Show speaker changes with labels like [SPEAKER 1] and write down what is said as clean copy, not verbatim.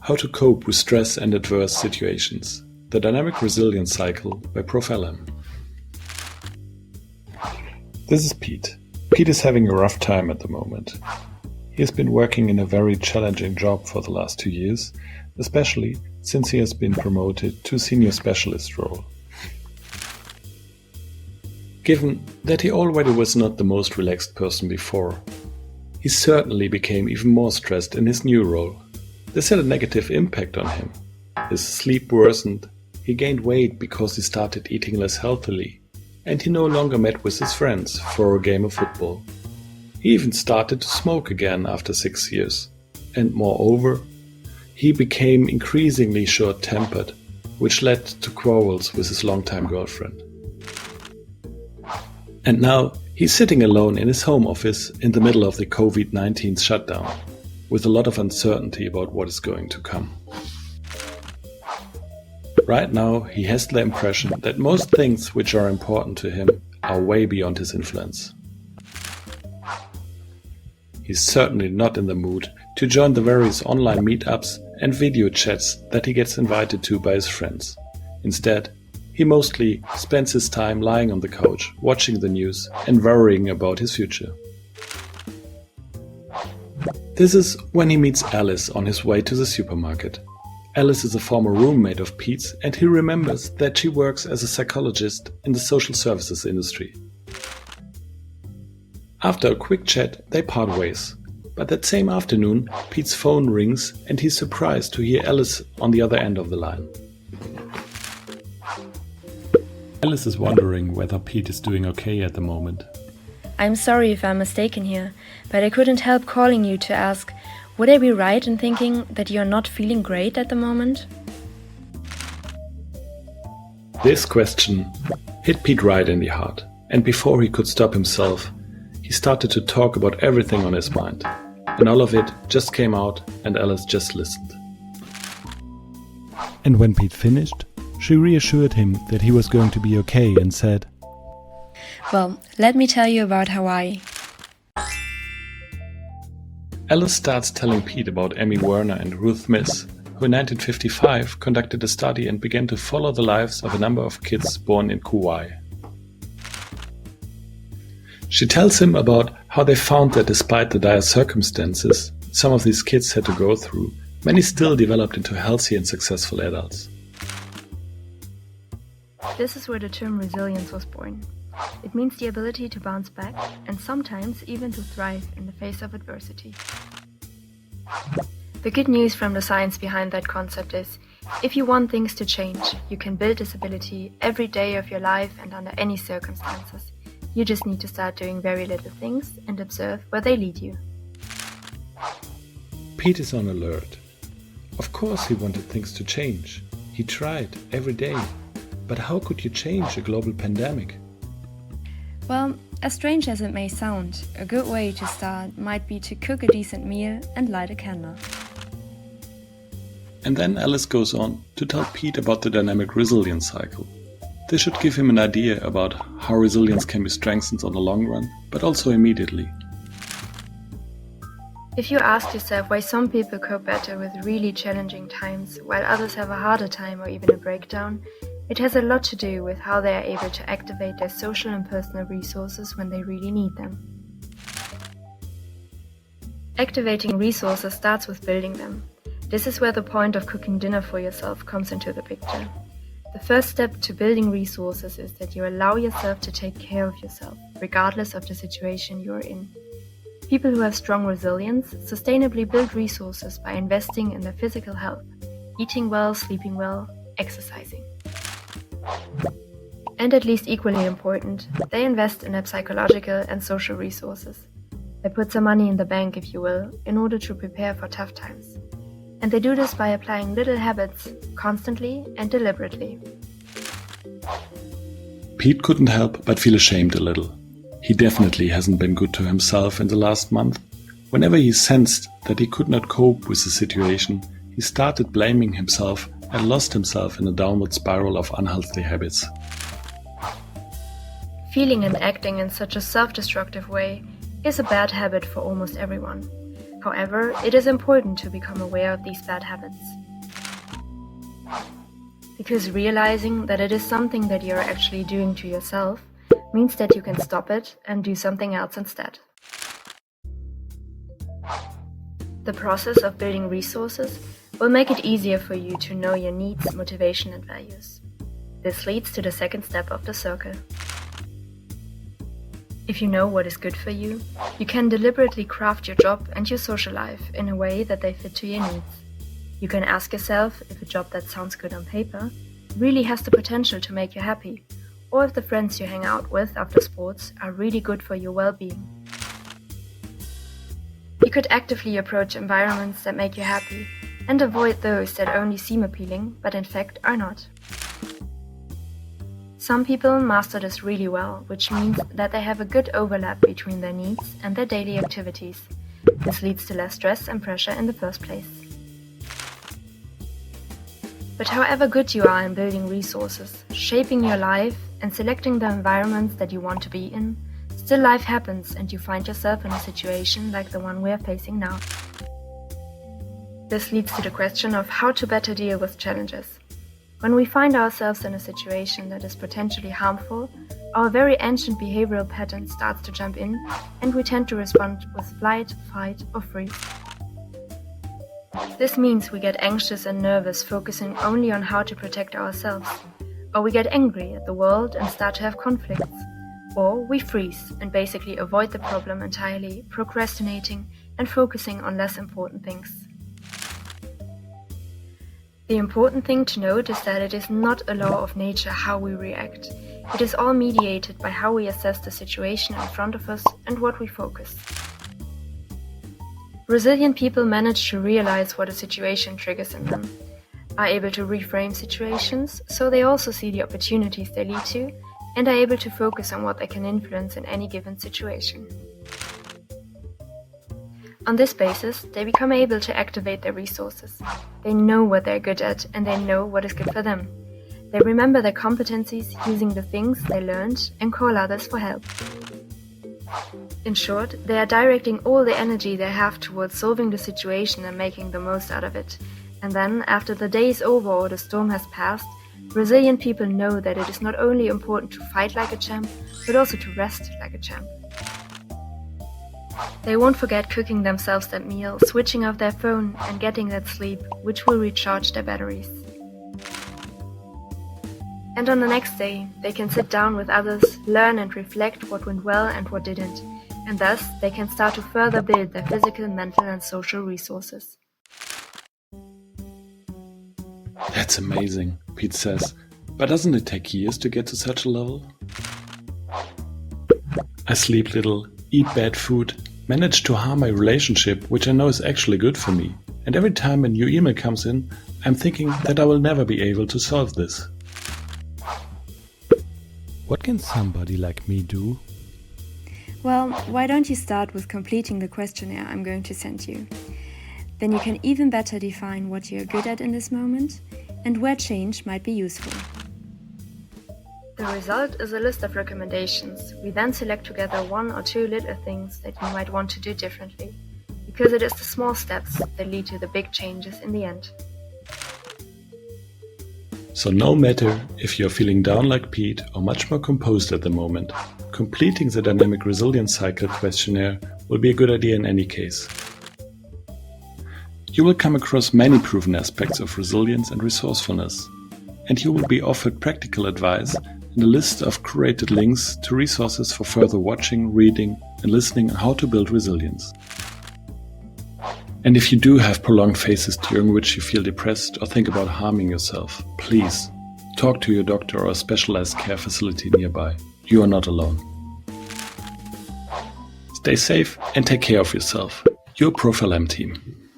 [SPEAKER 1] How to Cope with Stress and Adverse Situations. The Dynamic Resilience Cycle by Profil. This is Pete. Pete is having a rough time at the moment. He has been working in a very challenging job for the last 2 years, especially since he has been promoted to senior specialist role. Given that he already was not the most relaxed person before, he certainly became even more stressed in his new role. This had a negative impact on him. His sleep worsened, he gained weight because he started eating less healthily, and he no longer met with his friends for a game of football. He even started to smoke again after 6 years. And moreover, he became increasingly short-tempered, which led to quarrels with his longtime girlfriend. And now he's sitting alone in his home office in the middle of the COVID-19 shutdown, with a lot of uncertainty about what is going to come. Right now, he has the impression that most things which are important to him are way beyond his influence. He's certainly not in the mood to join the various online meetups and video chats that he gets invited to by his friends. Instead, he mostly spends his time lying on the couch, watching the news and worrying about his future. This is when he meets Alice on his way to the supermarket. Alice is a former roommate of Pete's, and he remembers that she works as a psychologist in the social services industry. After a quick chat, they part ways. But that same afternoon, Pete's phone rings and he's surprised to hear Alice on the other end of the line. Alice is wondering whether Pete is doing okay at the moment.
[SPEAKER 2] I'm sorry if I'm mistaken here, but I couldn't help calling you to ask, would I be right in thinking that you're not feeling great at the moment?
[SPEAKER 1] This question hit Pete right in the heart, and before he could stop himself, he started to talk about everything on his mind. And all of it just came out, and Alice just listened. And when Pete finished, she reassured him that he was going to be okay and said,
[SPEAKER 2] Well, let me tell you about Hawaii.
[SPEAKER 1] Alice starts telling Pete about Emmy Werner and Ruth Miss, who in 1955 conducted a study and began to follow the lives of a number of kids born in Kauai. She tells him about how they found that despite the dire circumstances some of these kids had to go through, many still developed into healthy and successful adults.
[SPEAKER 2] This is where the term resilience was born. It means the ability to bounce back and sometimes even to thrive in the face of adversity. The good news from the science behind that concept is, if you want things to change, you can build this ability every day of your life and under any circumstances. You just need to start doing very little things and observe where they lead you.
[SPEAKER 1] Pete is on alert. Of course he wanted things to change. He tried every day. But how could you change a global pandemic?
[SPEAKER 2] Well, as strange as it may sound, a good way to start might be to cook a decent meal and light a candle.
[SPEAKER 1] And then Alice goes on to tell Pete about the dynamic resilience cycle. This should give him an idea about how resilience can be strengthened on the long run, but also immediately.
[SPEAKER 2] If you ask yourself why some people cope better with really challenging times, while others have a harder time or even a breakdown, it has a lot to do with how they are able to activate their social and personal resources when they really need them. Activating resources starts with building them. This is where the point of cooking dinner for yourself comes into the picture. The first step to building resources is that you allow yourself to take care of yourself, regardless of the situation you're in. People who have strong resilience sustainably build resources by investing in their physical health, eating well, sleeping well, exercising. And at least equally important, they invest in their psychological and social resources. They put some money in the bank, if you will, in order to prepare for tough times. And they do this by applying little habits, constantly and deliberately.
[SPEAKER 1] Pete couldn't help but feel ashamed a little. He definitely hasn't been good to himself in the last month. Whenever he sensed that he could not cope with the situation, he started blaming himself and lost himself in a downward spiral of unhealthy habits.
[SPEAKER 2] Feeling and acting in such a self-destructive way is a bad habit for almost everyone. However, it is important to become aware of these bad habits. Because realizing that it is something that you are actually doing to yourself means that you can stop it and do something else instead. The process of building resources will make it easier for you to know your needs, motivation, and values. This leads to the second step of the circle. If you know what is good for you, you can deliberately craft your job and your social life in a way that they fit to your needs. You can ask yourself if a job that sounds good on paper really has the potential to make you happy, or if the friends you hang out with after sports are really good for your well-being. You could actively approach environments that make you happy and avoid those that only seem appealing but in fact are not. Some people master this really well, which means that they have a good overlap between their needs and their daily activities. This leads to less stress and pressure in the first place. But however good you are in building resources, shaping your life, and selecting the environments that you want to be in, still life happens and you find yourself in a situation like the one we are facing now. This leads to the question of how to better deal with challenges. When we find ourselves in a situation that is potentially harmful, our very ancient behavioral pattern starts to jump in and we tend to respond with flight, fight, or freeze. This means we get anxious and nervous, focusing only on how to protect ourselves. Or we get angry at the world and start to have conflicts. Or we freeze and basically avoid the problem entirely, procrastinating and focusing on less important things. The important thing to note is that it is not a law of nature how we react. It is all mediated by how we assess the situation in front of us and what we focus. Resilient people manage to realize what a situation triggers in them, are able to reframe situations so they also see the opportunities they lead to, and are able to focus on what they can influence in any given situation. On this basis, they become able to activate their resources. They know what they're good at and they know what is good for them. They remember their competencies using the things they learned and call others for help. In short, they are directing all the energy they have towards solving the situation and making the most out of it. And then, after the day is over or the storm has passed, resilient people know that it is not only important to fight like a champ, but also to rest like a champ. They won't forget cooking themselves that meal, switching off their phone and getting that sleep, which will recharge their batteries. And on the next day, they can sit down with others, learn and reflect what went well and what didn't, and thus they can start to further build their physical, mental and social resources.
[SPEAKER 1] That's amazing, Pete says. But doesn't it take years to get to such a level? I sleep little, eat bad food, manage to harm my relationship, which I know is actually good for me. And every time a new email comes in, I'm thinking that I will never be able to solve this. What can somebody like me do?
[SPEAKER 2] Well, why don't you start with completing the questionnaire I'm going to send you? Then you can even better define what you're good at in this moment and where change might be useful. The result is a list of recommendations. We then select together one or two little things that you might want to do differently, because it is the small steps that lead to the big changes in the end.
[SPEAKER 1] So no matter if you're feeling down like Pete or much more composed at the moment, completing the Dynamic Resilience Cycle questionnaire will be a good idea in any case. You will come across many proven aspects of resilience and resourcefulness, and you will be offered practical advice and a list of curated links to resources for further watching, reading, and listening on how to build resilience. And if you do have prolonged phases during which you feel depressed or think about harming yourself, please talk to your doctor or a specialized care facility nearby. You are not alone. Stay safe and take care of yourself. Your Profil team.